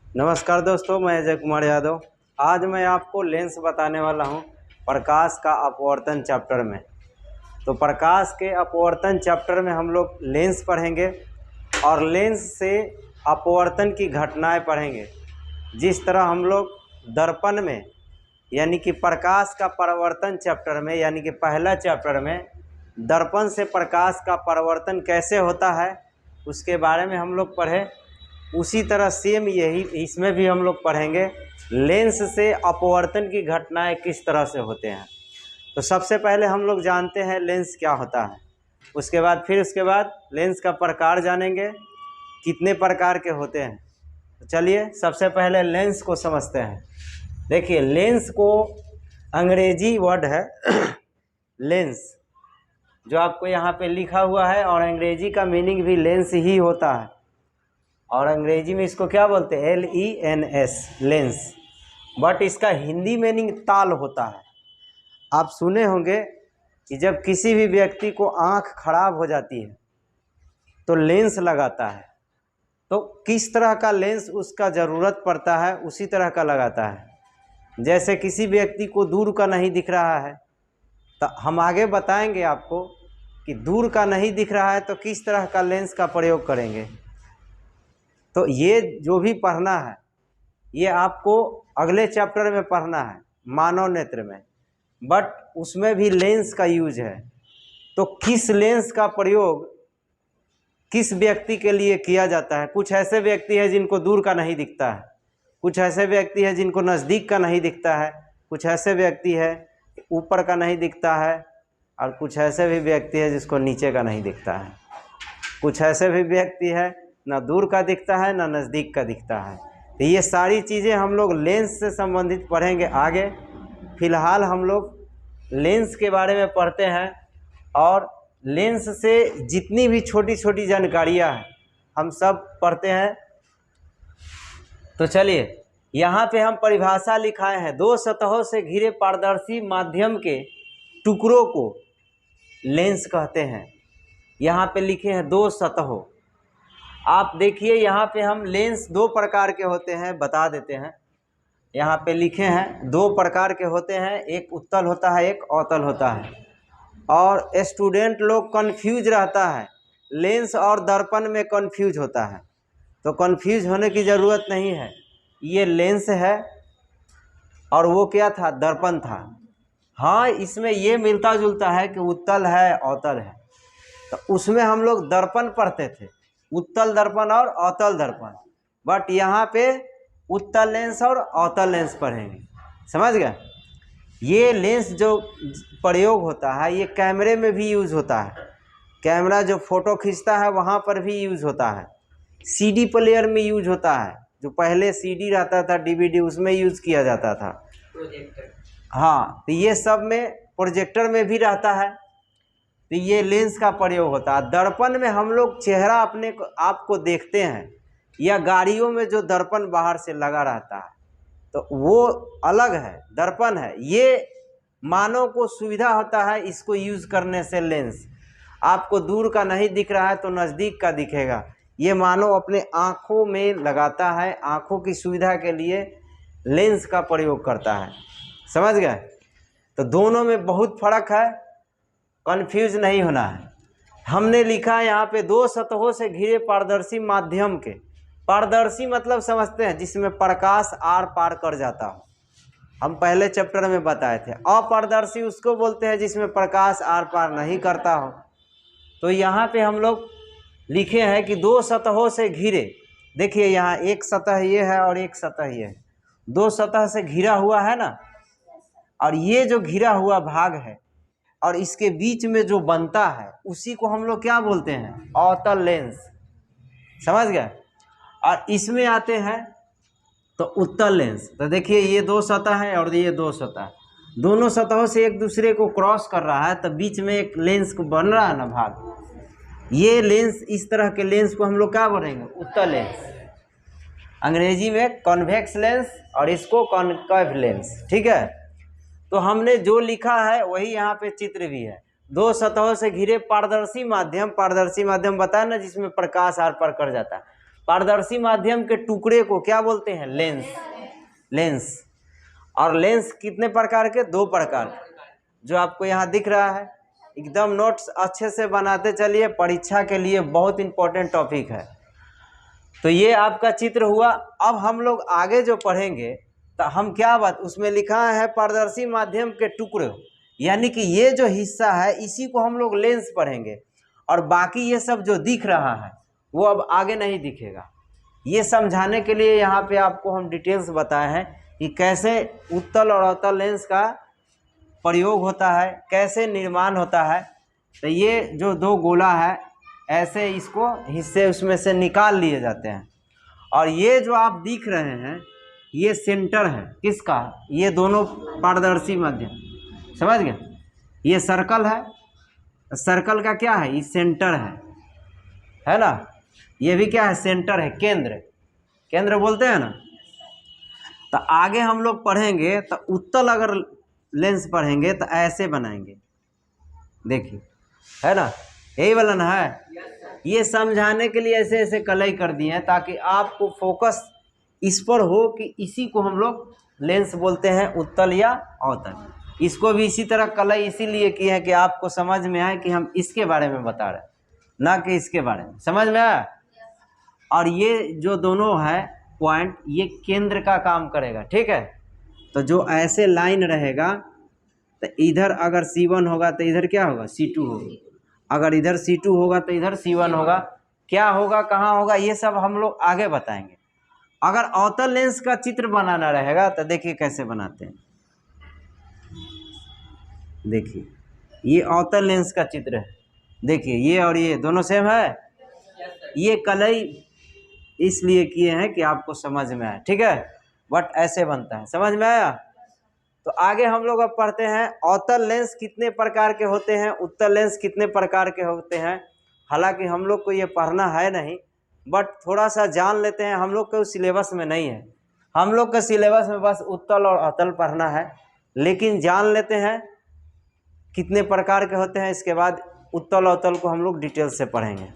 नमस्कार दोस्तों, मैं अजय कुमार यादव। आज मैं आपको लेंस बताने वाला हूं प्रकाश का अपवर्तन चैप्टर में। तो प्रकाश के अपवर्तन चैप्टर में हम लोग लेंस पढ़ेंगे और लेंस से अपवर्तन की घटनाएं पढ़ेंगे। जिस तरह हम लोग दर्पण में यानी कि प्रकाश का परावर्तन चैप्टर में यानी कि पहला चैप्टर में दर्पण से प्रकाश का परावर्तन कैसे होता है उसके बारे में हम लोग पढ़े, उसी तरह सेम यही इसमें भी हम लोग पढ़ेंगे लेंस से अपवर्तन की घटनाएं किस तरह से होते हैं। तो सबसे पहले हम लोग जानते हैं लेंस क्या होता है, उसके बाद लेंस का प्रकार जानेंगे, कितने प्रकार के होते हैं। तो चलिए सबसे पहले लेंस को समझते हैं। देखिए, लेंस को अंग्रेजी वर्ड है लेंस, जो आपको यहाँ पे लिखा हुआ है, और अंग्रेजी का मीनिंग भी लेंस ही होता है। और अंग्रेजी में इसको क्या बोलते हैं? LENS, lens. बट इसका हिंदी मीनिंग ताल होता है। आप सुने होंगे कि जब किसी भी व्यक्ति को आँख खराब हो जाती है तो लेंस लगाता है। तो किस तरह का लेंस उसका ज़रूरत पड़ता है उसी तरह का लगाता है। जैसे किसी व्यक्ति को दूर का नहीं दिख रहा है तो हम आगे बताएंगे आपको कि दूर का नहीं दिख रहा है तो किस तरह का लेंस का प्रयोग करेंगे। तो ये जो भी पढ़ना है ये आपको अगले चैप्टर में पढ़ना है, मानव नेत्र में, बट उसमें भी लेंस का यूज है। तो किस लेंस का प्रयोग किस व्यक्ति के लिए किया जाता है? कुछ ऐसे व्यक्ति है जिनको दूर का नहीं दिखता है, कुछ ऐसे व्यक्ति है जिनको नज़दीक का नहीं दिखता है, कुछ ऐसे व्यक्ति है ऊपर का नहीं दिखता है, और कुछ ऐसे भी व्यक्ति है जिसको नीचे का नहीं दिखता है। कुछ ऐसे भी व्यक्ति है ना दूर का दिखता है ना नज़दीक का दिखता है। तो ये सारी चीज़ें हम लोग लेंस से संबंधित पढ़ेंगे आगे। फ़िलहाल हम लोग लेंस के बारे में पढ़ते हैं, और लेंस से जितनी भी छोटी छोटी जानकारियाँ हैं हम सब पढ़ते हैं। तो चलिए, यहाँ पे हम परिभाषा लिखाए हैं, दो सतहों से घिरे पारदर्शी माध्यम के टुकड़ों को लेंस कहते हैं। यहाँ पे लिखे हैं दो सतहों। आप देखिए यहाँ पे हम लेंस दो प्रकार के होते हैं बता देते हैं। यहाँ पे लिखे हैं दो प्रकार के होते हैं, एक उत्तल होता है, एक अवतल होता है। और स्टूडेंट लोग कंफ्यूज रहता है, लेंस और दर्पण में कंफ्यूज होता है। तो कंफ्यूज होने की ज़रूरत नहीं है, ये लेंस है और वो क्या था? दर्पण था। हाँ, इसमें ये मिलता जुलता है कि उत्तल है अवतल है। तो उसमें हम लोग दर्पण पढ़ते थे, उत्तल दर्पण और अवतल दर्पण। बट यहाँ पे उत्तल लेंस और अवतल लेंस पढ़ेंगे, समझ गए? ये लेंस जो प्रयोग होता है ये कैमरे में भी यूज़ होता है। कैमरा जो फ़ोटो खींचता है वहाँ पर भी यूज़ होता है। CD प्लेयर में यूज होता है, जो पहले CD रहता था DVD उसमें यूज़ किया जाता था। प्रोजेक्टर, हाँ, तो ये सब में प्रोजेक्टर में भी रहता है। तो ये लेंस का प्रयोग होता है। दर्पण में हम लोग चेहरा अपने आपको देखते हैं, या गाड़ियों में जो दर्पण बाहर से लगा रहता है तो वो अलग है, दर्पण है। ये मानव को सुविधा होता है इसको यूज़ करने से। लेंस आपको दूर का नहीं दिख रहा है तो नज़दीक का दिखेगा, ये मानव अपने आँखों में लगाता है, आँखों की सुविधा के लिए लेंस का प्रयोग करता है, समझ गए? तो दोनों में बहुत फ़र्क है, कंफ्यूज नहीं होना है। हमने लिखा है यहाँ पे दो सतहों से घिरे पारदर्शी माध्यम के। पारदर्शी मतलब समझते हैं जिसमें प्रकाश आर पार कर जाता हो, हम पहले चैप्टर में बताए थे। अपारदर्शी उसको बोलते हैं जिसमें प्रकाश आर पार नहीं करता हो। तो यहाँ पे हम लोग लिखे हैं कि दो सतहों से घिरे। देखिए यहाँ एक सतह ये है और एक सतह ये है, दो सतह से घिरा हुआ है ना, और ये जो घिरा हुआ भाग है और इसके बीच में जो बनता है उसी को हम लोग क्या बोलते हैं? अवतल लेंस, समझ गए? और इसमें आते हैं तो उत्तल लेंस। तो देखिए ये दो सतह है और ये दो सतह, दोनों सतहों से एक दूसरे को क्रॉस कर रहा है, तो बीच में एक लेंस को बन रहा है ना भाग। ये लेंस, इस तरह के लेंस को हम लोग क्या बोलेंगे? उत्तल लेंस। अंग्रेजी में कॉन्वेक्स लेंस और इसको कॉनकेव लेंस, ठीक है? तो हमने जो लिखा है वही यहाँ पे चित्र भी है। दो सतहों से घिरे पारदर्शी माध्यम, पारदर्शी माध्यम बताया ना जिसमें प्रकाश आर पार कर जाता है। पारदर्शी माध्यम के टुकड़े को क्या बोलते हैं? लेंस। लेंस। और लेंस कितने प्रकार के? 2 प्रकार के, जो आपको यहाँ दिख रहा है। एकदम नोट्स अच्छे से बनाते चलिए, परीक्षा के लिए बहुत इंपॉर्टेंट टॉपिक है। तो ये आपका चित्र हुआ। अब हम लोग आगे जो पढ़ेंगे तो हम क्या बात, उसमें लिखा है पारदर्शी माध्यम के टुकड़े, यानी कि ये जो हिस्सा है इसी को हम लोग लेंस पढ़ेंगे, और बाकी ये सब जो दिख रहा है वो अब आगे नहीं दिखेगा। ये समझाने के लिए यहाँ पे आपको हम डिटेल्स बताए हैं कि कैसे उत्तल और अवतल लेंस का प्रयोग होता है, कैसे निर्माण होता है। तो ये जो 2 गोला है, ऐसे इसको हिस्से उसमें से निकाल लिए जाते हैं, और ये जो आप दिख रहे हैं ये सेंटर है किसका? ये दोनों पारदर्शी माध्यम, समझ गए? ये सर्कल है, सर्कल का क्या है? ये सेंटर है ना? ये भी क्या है? सेंटर है, केंद्र। केंद्र बोलते हैं ना। तो आगे हम लोग पढ़ेंगे तो उत्तल अगर लेंस पढ़ेंगे तो ऐसे बनाएंगे, देखिए, है ना? यही वाला ना है। ये समझाने के लिए ऐसे ऐसे कलई कर दिए हैं ताकि आपको फोकस इस पर हो कि इसी को हम लोग लेंस बोलते हैं, उत्तल या अवतल। इसको भी इसी तरह कलई इसीलिए की है कि आपको समझ में आए कि हम इसके बारे में बता रहे हैं, ना कि इसके बारे में। समझ में आया? और ये जो दोनों है पॉइंट, ये केंद्र का काम करेगा, ठीक है? तो जो ऐसे लाइन रहेगा तो इधर अगर C1 होगा तो इधर क्या होगा? C2 होगा। अगर इधर C2 होगा तो इधर C1 होगा। क्या होगा, कहाँ होगा, ये सब हम लोग आगे बताएंगे। अगर अवतल लेंस का चित्र बनाना रहेगा तो देखिए कैसे बनाते हैं। देखिए ये अवतल लेंस का चित्र है, देखिए ये और ये दोनों सेम है। ये कलई इसलिए किए हैं कि आपको समझ में आए, ठीक है? बट ऐसे बनता है, समझ में आया? तो आगे हम लोग अब पढ़ते हैं अवतल लेंस कितने प्रकार के होते हैं, उत्तल लेंस कितने प्रकार के होते हैं। हालांकि हम लोग को ये पढ़ना है नहीं, बट थोड़ा सा जान लेते हैं। हम लोग के सिलेबस में नहीं है, हम लोग के सिलेबस में बस उत्तल और अवतल पढ़ना है, लेकिन जान लेते हैं कितने प्रकार के होते हैं। इसके बाद उत्तल अवतल को हम लोग डिटेल से पढ़ेंगे।